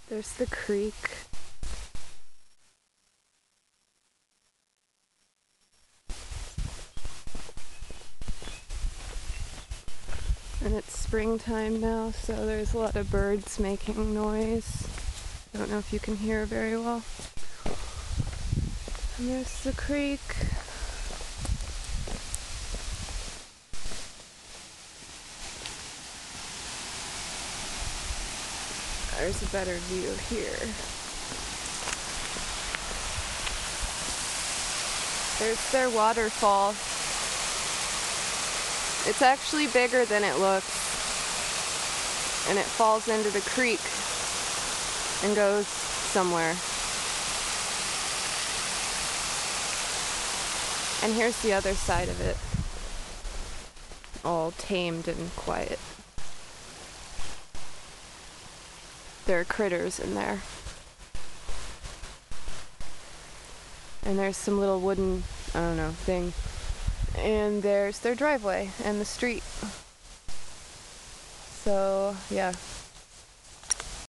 There's the creek. And it's springtime now, so there's a lot of birds making noise. I don't know if you can hear very well. And there's the creek. There's a better view here. There's their waterfall. It's actually bigger than it looks. And it falls into the creek and goes somewhere. And here's the other side of it. All tamed and quiet. There are critters in there. And there's some little wooden, I don't know, thing. And there's their driveway and the street. So, yeah.